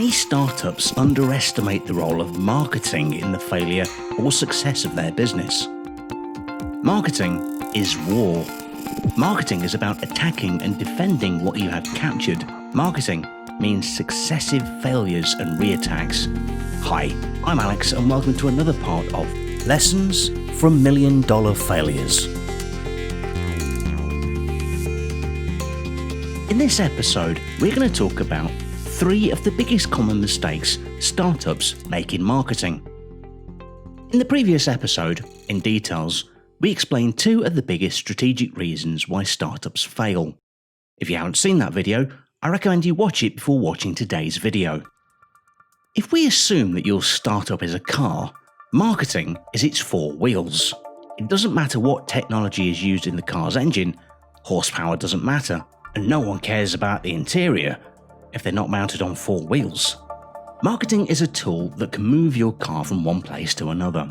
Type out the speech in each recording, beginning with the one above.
Many startups underestimate the role of marketing in the failure or success of their business. Marketing is war. Marketing is about attacking and defending what you have captured. Marketing means successive failures and reattacks. Hi, I'm Alex and welcome to another part of Lessons from $1 Million Failures. In this episode, we're going to talk about 3 of the biggest common mistakes startups make in marketing. In the previous episode, in details, we explained 2 of the biggest strategic reasons why startups fail. If you haven't seen that video, I recommend you watch it before watching today's video. If we assume that your startup is a car, marketing is its 4 wheels. It doesn't matter what technology is used in the car's engine, horsepower doesn't matter, and no one cares about the interior if they're not mounted on 4 wheels. Marketing is a tool that can move your car from one place to another.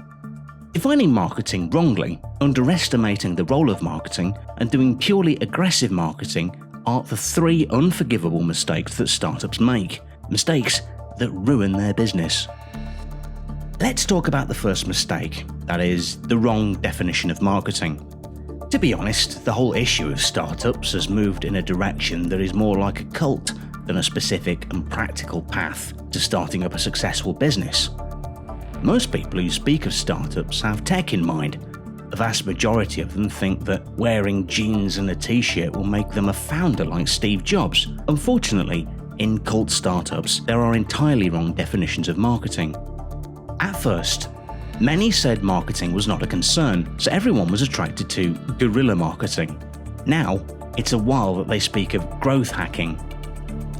Defining marketing wrongly, underestimating the role of marketing, and doing purely aggressive marketing are the 3 unforgivable mistakes that startups make. Mistakes that ruin their business. Let's talk about the first mistake, that is, the wrong definition of marketing. To be honest, the whole issue of startups has moved in a direction that is more like a cult than a specific and practical path to starting up a successful business. Most people who speak of startups have tech in mind. The vast majority of them think that wearing jeans and a t-shirt will make them a founder like Steve Jobs. Unfortunately, in cult startups, there are entirely wrong definitions of marketing. At first, many said marketing was not a concern, so everyone was attracted to guerrilla marketing. Now, it's a while that they speak of growth hacking.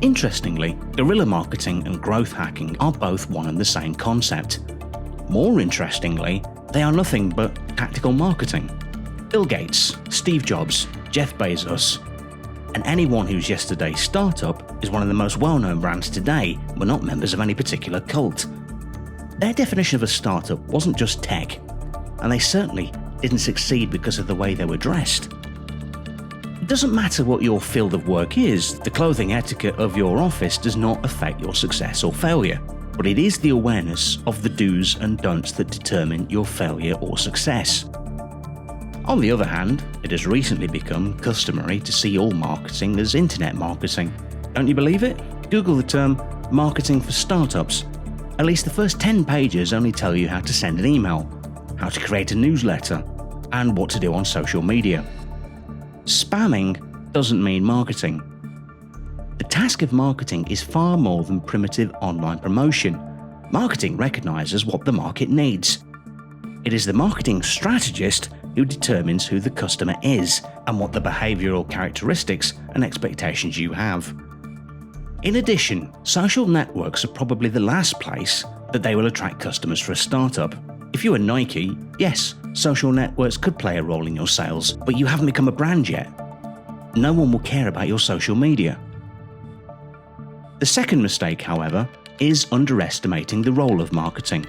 Interestingly, guerrilla marketing and growth hacking are both one and the same concept. More interestingly, they are nothing but tactical marketing. Bill Gates, Steve Jobs, Jeff Bezos, and anyone who's yesterday's startup is one of the most well-known brands today were not members of any particular cult. Their definition of a startup wasn't just tech, and they certainly didn't succeed because of the way they were dressed. It doesn't matter what your field of work is, the clothing etiquette of your office does not affect your success or failure, but it is the awareness of the do's and don'ts that determine your failure or success. On the other hand, it has recently become customary to see all marketing as internet marketing. Don't you believe it? Google the term marketing for startups. At least the first 10 pages only tell you how to send an email, how to create a newsletter, and what to do on social media. Spamming doesn't mean marketing. The task of marketing is far more than primitive online promotion. Marketing recognizes what the market needs. It is the marketing strategist who determines who the customer is and what the behavioral characteristics and expectations you have. In addition, social networks are probably the last place that they will attract customers for a startup. If you are Nike, yes, social networks could play a role in your sales, but you haven't become a brand yet. No one will care about your social media. The second mistake, however, is underestimating the role of marketing.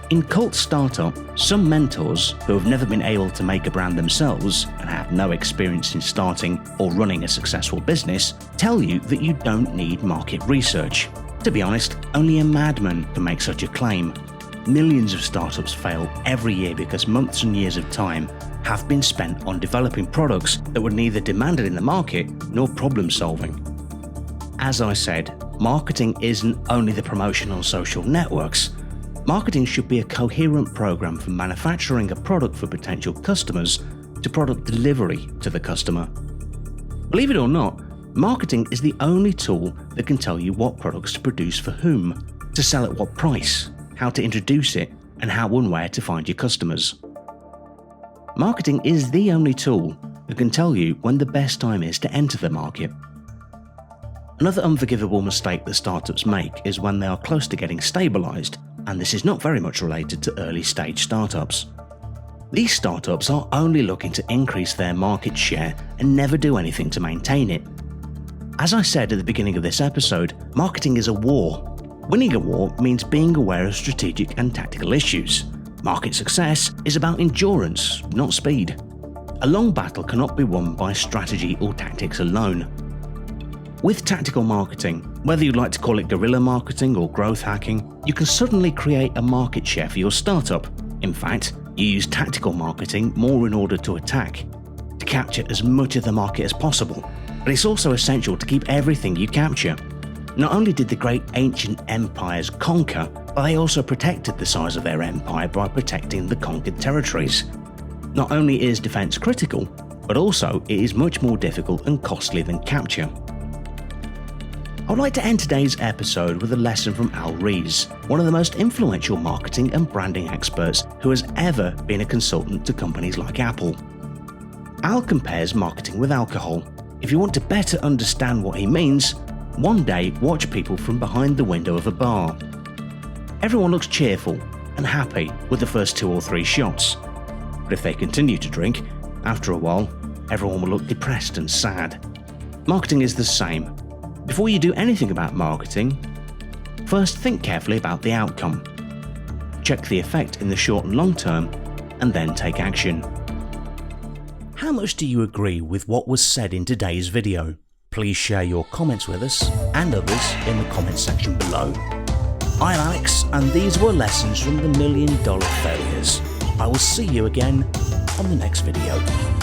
In cult startup, some mentors who have never been able to make a brand themselves and have no experience in starting or running a successful business tell you that you don't need market research. To be honest, only a madman can make such a claim. Millions of startups fail every year because months and years of time have been spent on developing products that were neither demanded in the market nor problem solving. As I said, marketing isn't only the promotion on social networks. Marketing should be a coherent program from manufacturing a product for potential customers to product delivery to the customer. Believe it or not, marketing is the only tool that can tell you what products to produce for whom, to sell at what price, how to introduce it, and how and where to find your customers. Marketing is the only tool that can tell you when the best time is to enter the market. Another unforgivable mistake that startups make is when they are close to getting stabilized, and this is not very much related to early stage startups. These startups are only looking to increase their market share and never do anything to maintain it. As I said at the beginning of this episode, marketing is a war. Winning a war means being aware of strategic and tactical issues. Market success is about endurance, not speed. A long battle cannot be won by strategy or tactics alone. With tactical marketing, whether you'd like to call it guerrilla marketing or growth hacking, you can suddenly create a market share for your startup. In fact, you use tactical marketing more in order to attack, to capture as much of the market as possible. But it's also essential to keep everything you capture. Not only did the great ancient empires conquer, but they also protected the size of their empire by protecting the conquered territories. Not only is defense critical, but also it is much more difficult and costly than capture. I would like to end today's episode with a lesson from Al Ries, one of the most influential marketing and branding experts who has ever been a consultant to companies like Apple. Al compares marketing with alcohol. If you want to better understand what he means, one day watch people from behind the window of a bar. Everyone looks cheerful and happy with the first 2 or 3 shots, but if they continue to drink, after a while, everyone will look depressed and sad. Marketing is the same. Before you do anything about marketing, first think carefully about the outcome. Check the effect in the short and long term, and then take action. How much do you agree with what was said in today's video? Please share your comments with us and others in the comments section below. I'm Alex, and these were lessons from the $1 Million Failures. I will see you again on the next video.